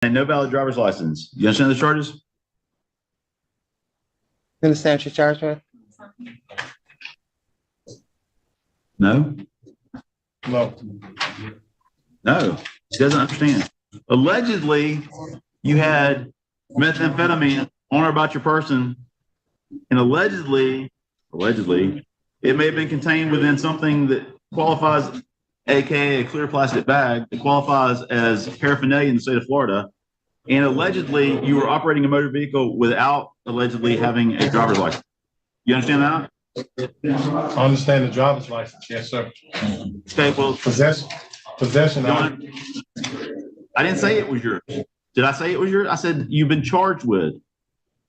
and no valid driver's license. You understand the charges? You understand what you're charged with? No? No. No. She doesn't understand. Allegedly, you had methamphetamine on or about your person, and allegedly, it may have been contained within something that qualifies, aka a clear plastic bag, that qualifies as paraphernalia in the state of Florida. And allegedly, you were operating a motor vehicle without allegedly having a driver's license. You understand that? I understand the driver's license. Yes, sir. Okay, well, Possession. I didn't say it was yours. Did I say it was yours? I said you've been charged with.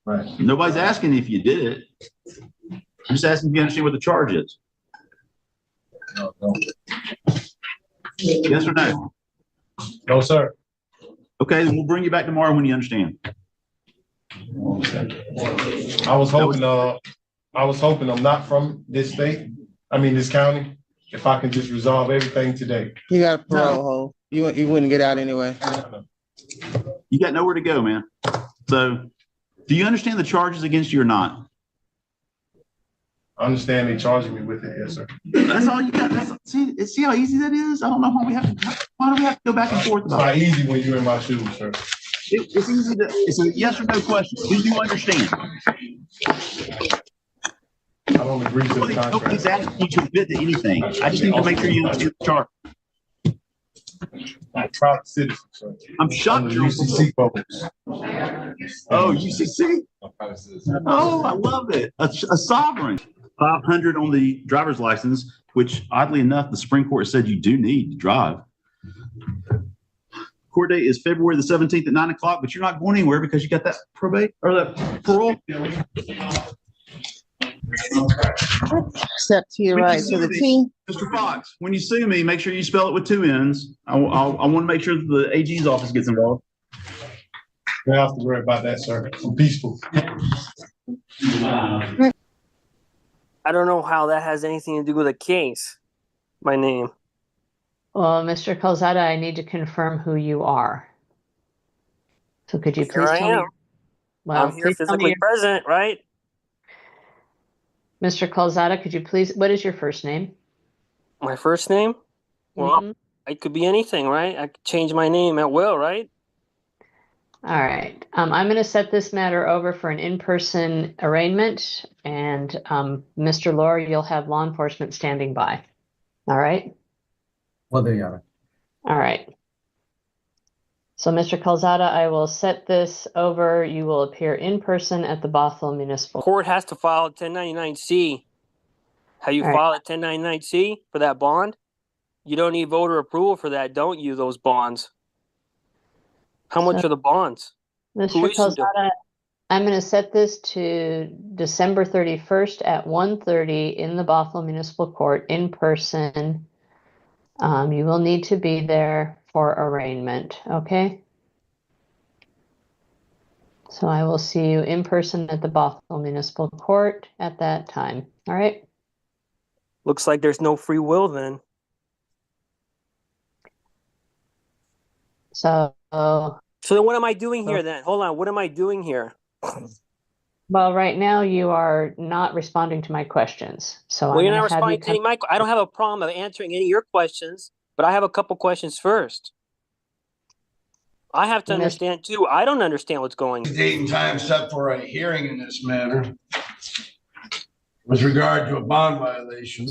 Right. Nobody's asking if you did it. I'm just asking if you understand what the charge is. No, no. Yes or no? No, sir. Okay, then we'll bring you back tomorrow when you understand. I was hoping I'm not from this state. I mean, this county. If I can just resolve everything today. You got a parole hold. You wouldn't get out anyway. You got nowhere to go, man. So, do you understand the charges against you or not? I understand they charging me with it. Yes, sir. That's all you got. See how easy that is? I don't know why do we have to go back and forth It's about not it? easy when you're in my shoes, sir. It's easy it's a yes or no question. Do you understand? I don't agree to the Nobody's contract. asking you to admit to anything. I just need to make sure you understand the charge. I'm a proud citizen, sir. I'm shocked. Under UCC folks. Oh, UCC? Oh, I love it. A sovereign. 500 on the driver's license, which oddly enough, the Supreme Court said you do need to drive. Court date is February the 17th at 9 o'clock, but you're not going anywhere because you got that probate or that parole. Step to your right. So the team. Mr. Fox, when you sue me, make sure you spell it with two N's. I want to make sure that the AG's office gets involved. You don't have to worry about that, sir. I'm peaceful. I don't know how that has anything to do with a case. My name. Well, Mr. Calzada, I need to confirm who you are. So could you please tell me? Well, I'm here physically present, right? Mr. Calzada, could you please, what is your first name? My first name? Well, it could be anything, right? I could change my name at will, right? All right. I'm going to set this matter over for an in-person arraignment, and Mr. Lohr, you'll have law enforcement standing by. All right? Well, there you are. All right. So, Mr. Calzada, I will set this over. You will appear in person at the Bothell Municipal Court has to file a 1099-C. How you All right. file a 1099-C for that bond? You don't need voter approval for that, don't you, those bonds? How much are the bonds? Who Mr. issued them? Calzada, I'm going to set this to December 31st at 1:30 in the Bothell Municipal Court in person. You will need to be there for arraignment, okay? So I will see you in person at the Bothell Municipal Court at that time, all right? Looks like there's no free will then. So then what am I doing here then? Hold on, what am I doing here? well, right now you are not responding to my questions. So Well, I'm you're not gonna have you responding to any of my, I don't have a problem of answering any of your questions, but I have a couple questions first. I have to Miss- understand too. I don't understand what's going on. Date and time set for a hearing in this matter with regard to a bond violation.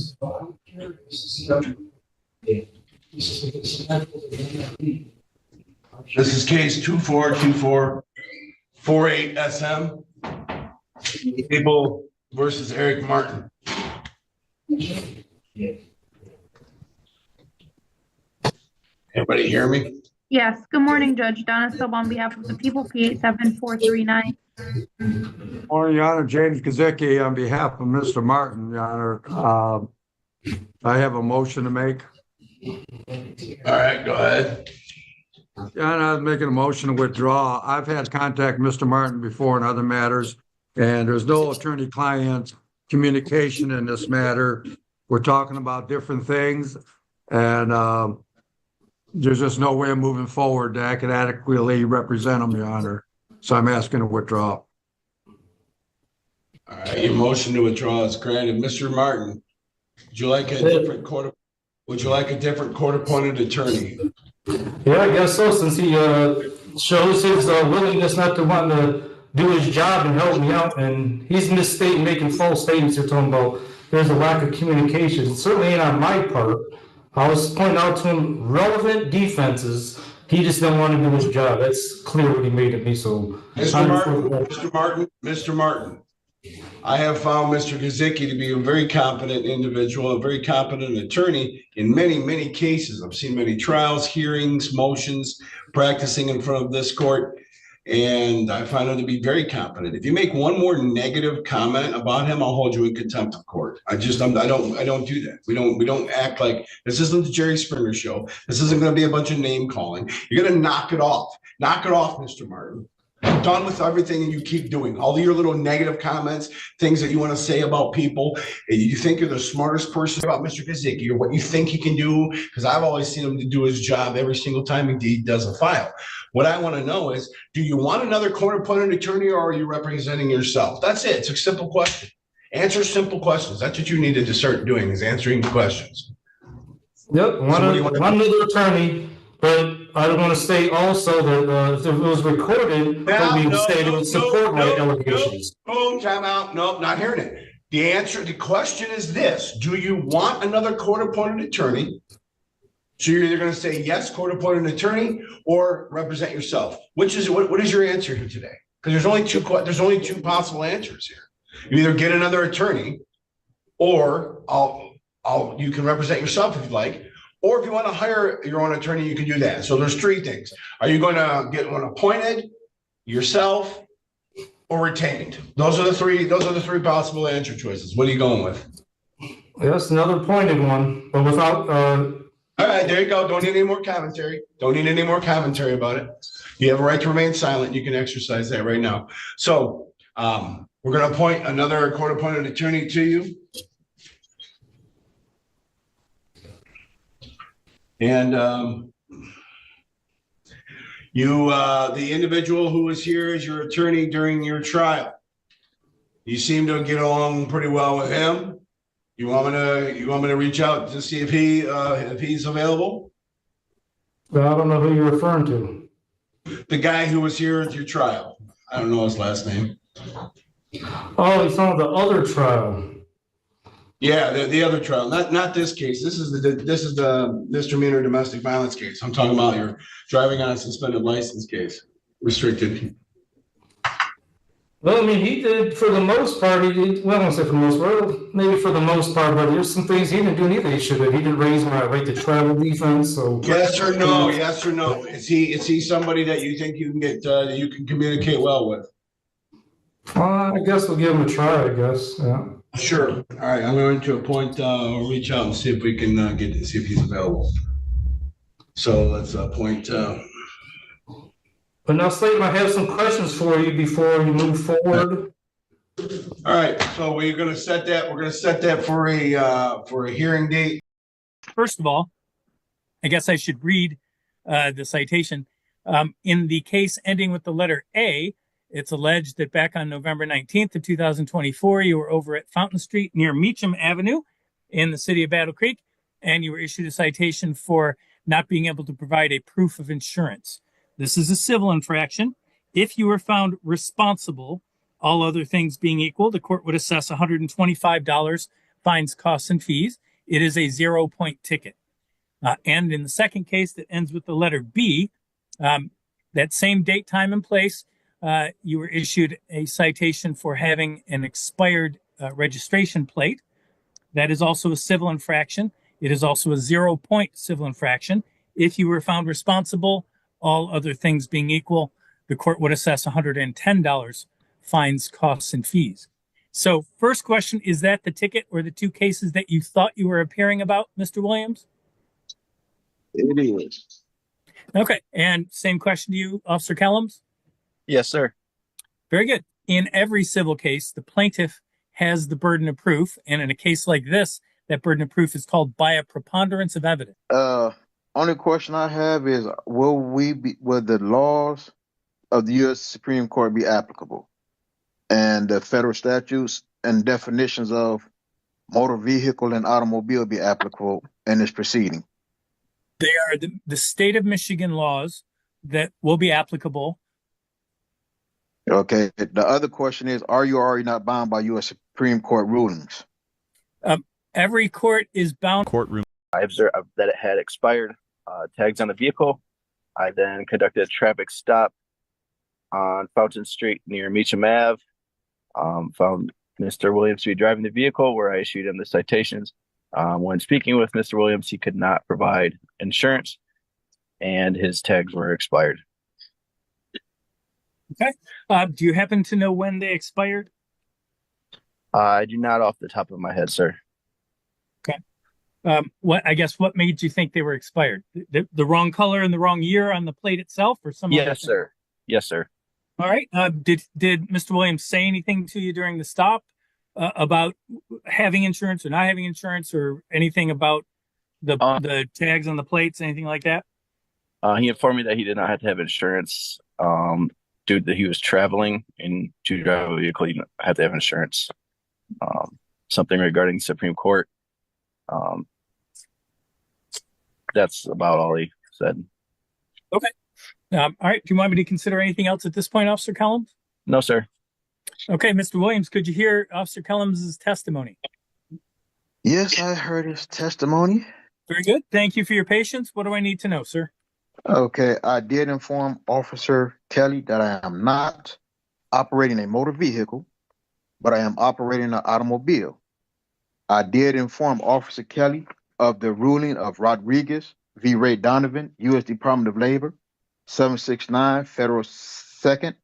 This is case 242448 SM. People versus Eric Martin. Everybody hear me? Yes, good morning, Judge Donna Silva on behalf of the people, P87439. Morning, Your Honor. James Gazicki on behalf of Mr. Martin, Your Honor. I have a motion to make. All right, go ahead. Your Honor, I'm making a motion to withdraw. I've had contact with Mr. Martin before in other matters, and there's no attorney-client communication in this matter. We're talking about different things, and there's just no way of moving forward that I could adequately represent him, Your Honor. So I'm asking to withdraw. All right, your motion to withdraw is granted. Mr. Martin, would you like a different court-appointed attorney? Yeah, I guess so, since he shows his willingness not to want to do his job and help me out, and he's misstating, making false statements you're talking about. There's a lack of communication. It certainly ain't on my part. I was pointing out to him relevant defenses. He just didn't want to do his job. That's clear what he made of me, so. Mr. Martin, I have found Mr. Gazicki to be a very competent individual, a very competent attorney in many, many cases. I've seen many trials, hearings, motions, practicing in front of this court, and I find him to be very competent. If you make one more negative comment about him, I'll hold you in contempt of court. I don't do that. We don't act like this isn't the Jerry Springer show. This isn't going to be a bunch of name calling. You're going to knock it off. Knock it off, Mr. Martin. I'm done with everything and you keep doing all your little negative comments, things that you want to say about people. And you think you're the smartest person about Mr. Gazicki or what you think he can do, because I've always seen him to do his job every single time he does a file. What I want to know is, do you want another court-appointed attorney or are you representing yourself? That's it. It's a simple question. Answer simple questions. That's what you needed to start doing, is answering questions. Yep, one other attorney, but I want to state also that if it was recorded, it would support my allegations. Boom, time out. Nope, not hearing it. The question is this: do you want another court-appointed attorney? So you're either going to say yes, court-appointed attorney, or represent yourself. What is your answer here today? Because there's only two possible answers here. You either get another attorney, or you can represent yourself if you like. Or if you want to hire your own attorney, you can do that. So there's three things. Are you going to get one appointed, yourself, or retained? Those are the three possible answer choices. What are you going with? Yes, another appointed one, but without. All right, there you go. Don't need any more commentary. Don't need any more commentary about it. You have a right to remain silent. You can exercise that right now. So we're going to appoint another court-appointed attorney to you. And the individual who was here as your attorney during your trial, you seem to get along pretty well with him. You want me to reach out to see if he's available? I don't know who you're referring to. The guy who was here at your trial. I don't know his last name. Oh, he's on the other trial. Yeah, the other trial, not this case. This is the misdemeanor domestic violence case. I'm talking about your driving on a suspended license case, restricted. Well, I mean, he did for the most part. I don't say for the most part, maybe for the most part, but there's some things he didn't do neither. He didn't raise my right to travel defense. So yes or no? Yes or no? Is he somebody that you think you can get that you can communicate well with? I guess we'll give him a try. I guess. Yeah. Sure. All right. I'm going to appoint or reach out and see if we can see if he's available. So let's appoint. But now, Slayton, I have some questions for you before you move forward. All right. So we're going to set that. We're going to set that for a hearing date. First of all, I guess I should read the citation. In the case ending with the letter A, it's alleged that back on November 19th of 2024, you were over at Fountain Street near Meacham Avenue in the city of Battle Creek, and you were issued a citation for not being able to provide a proof of insurance. This is a civil infraction. If you were found responsible, all other things being equal, the court would assess $125 fines, costs, and fees. It is a 0-point ticket. And in the second case that ends with the letter B, that same date, time, and place, you were issued a citation for having an expired registration plate. That is also a civil infraction. It is also a 0-point civil infraction. If you were found responsible, all other things being equal, the court would assess $110 fines, costs, and fees. So first question, is that the ticket or the two cases that you thought you were appearing about, Mr. Williams? It is. Okay. And same question to you, Officer Kellums? Yes, sir. Very good. In every civil case, the plaintiff has the burden of proof. And in a case like this, that burden of proof is called by a preponderance of evidence. only question I have is, will the laws of the U.S. Supreme Court be applicable, and the federal statutes and definitions of motor vehicle and automobile be applicable in this proceeding? They are the state of Michigan laws that will be applicable. Okay. The other question is, are you already not bound by U.S. Supreme Court rulings? Every court is bound. Courtroom. I observed that it had expired tags on the vehicle. I then conducted a traffic stop on Fountain Street near Meacham Ave. Found Mr. Williams to be driving the vehicle, where I issued him the citations. When speaking with Mr. Williams, he could not provide insurance, and his tags were expired. Okay. Do you happen to know when they expired? I do not off the top of my head, sir. Okay. What made you think they were expired? The wrong color and the wrong year on the plate itself, or some other Yes, thing? sir. Yes, sir. All right. Did Mr. Williams say anything to you during the stop about having insurance or not having insurance, or anything about the tags on the plates, anything like that? He informed me that he did not have to have insurance due to that he was traveling, and to drive a vehicle, you don't have to have insurance. Something regarding Supreme Court. That's about all he said. Okay. All right. Do you want me to consider anything else at this point, Officer Kellums? No, sir. Okay, Mr. Williams, could you hear Officer Kellums' testimony? Yes, I heard his testimony. Very good. Thank you for your patience. What do I need to know, sir? Okay, I did inform Officer Kelly that I am not operating a motor vehicle, but I am operating an automobile. I did inform Officer Kelly of the ruling of Rodriguez v. Ray Donovan, U.S. Department of Labor, 769 Federal 2nd,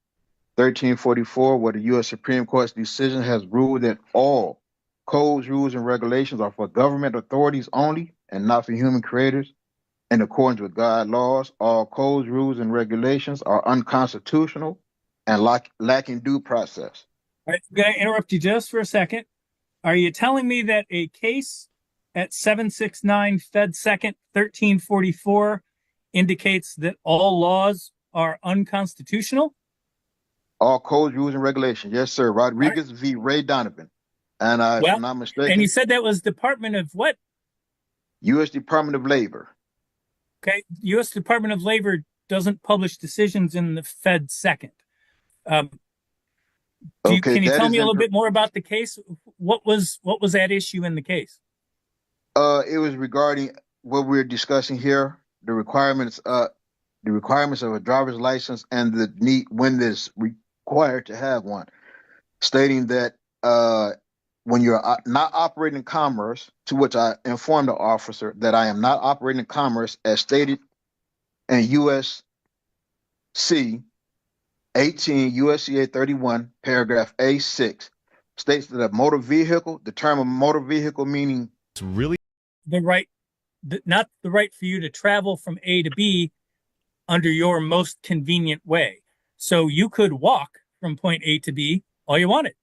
1344, where the U.S. Supreme Court's decision has ruled that all codes, rules, and regulations are for government authorities only and not for human creators. In accordance with God laws, all codes, rules, and regulations are unconstitutional and lacking due process. All right, I'm going to interrupt you just for a second. Are you telling me that a case at 769 Fed 2nd, 1344 indicates that all laws are unconstitutional? All codes, rules, and regulations. Yes, sir. Rodriguez v. Ray Donovan. And if I'm not mistaken. And you said that was Department of what? U.S. Department of Labor. Okay. U.S. Department of Labor doesn't publish decisions in the Fed 2nd. Can you tell me a little bit more about the case? What was that issue in the case? It was regarding what we're discussing here, the requirements of a driver's license and the need when it's required to have one, stating that when you're not operating commerce, to which I informed the officer that I am not operating commerce as stated in USC 18 USCA 31 paragraph A6 states that a motor vehicle, the term of motor vehicle meaning It's really not the right for you to travel from A to B under your most convenient way. So you could walk from point A to B all you wanted.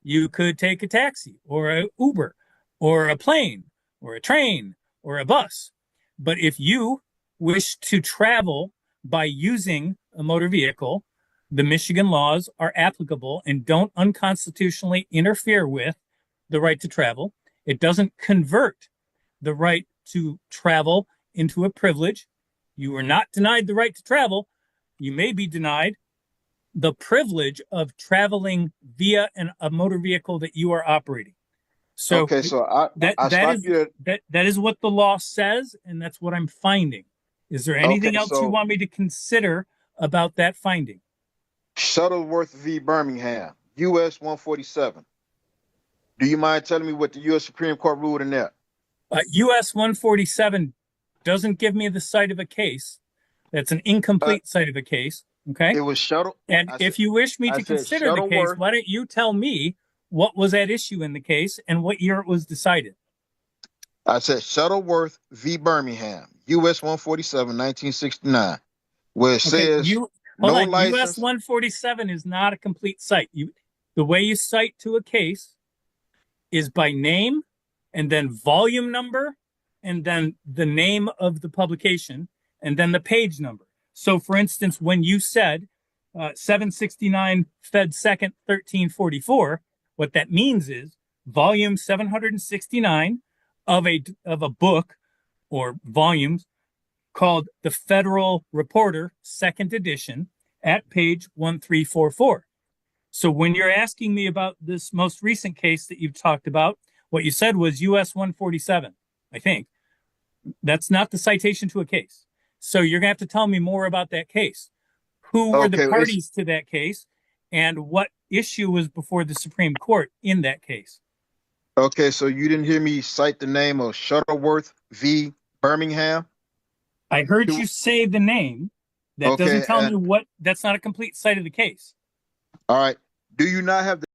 You could take a taxi or an Uber or a plane or a train or a bus. But if you wish to travel by using a motor vehicle, the Michigan laws are applicable and don't unconstitutionally interfere with the right to travel. It doesn't convert the right to travel into a privilege. You are not denied the right to travel. You may be denied the privilege of traveling via a motor vehicle that you are operating. So, okay, so that is what the law says, and that's what I'm finding. Is there anything else you want me to consider about that finding? Shuttleworth v. Birmingham, US 147. Do you mind telling me what the U.S. Supreme Court ruled in that? US 147 doesn't give me the site of a case. That's an incomplete site of a case. Okay. It was Shuttle. And if you wish me to consider the case, why don't you tell me what was at issue in the case and what year it was decided? I said Shuttleworth v. Birmingham, US 147, 1969, where it says no license. US 147 is not a complete site. The way you cite to a case is by name and then volume number and then the name of the publication, and then the page number. So, for instance, when you said 769 Fed 2nd 1344, what that means is volume 769 of a book or volumes called The Federal Reporter, 2nd edition, at page 1344. So when you're asking me about this most recent case that you've talked about, what you said was US 147, I think. That's not the citation to a case. So you're going to have to tell me more about that case. Who were the parties to that case, and what issue was before the Supreme Court in that case? Okay, so you didn't hear me cite the name of Shuttleworth v. Birmingham? I heard you say the name. That doesn't tell me what, that's not a complete cite of the case. All right. Do you not have the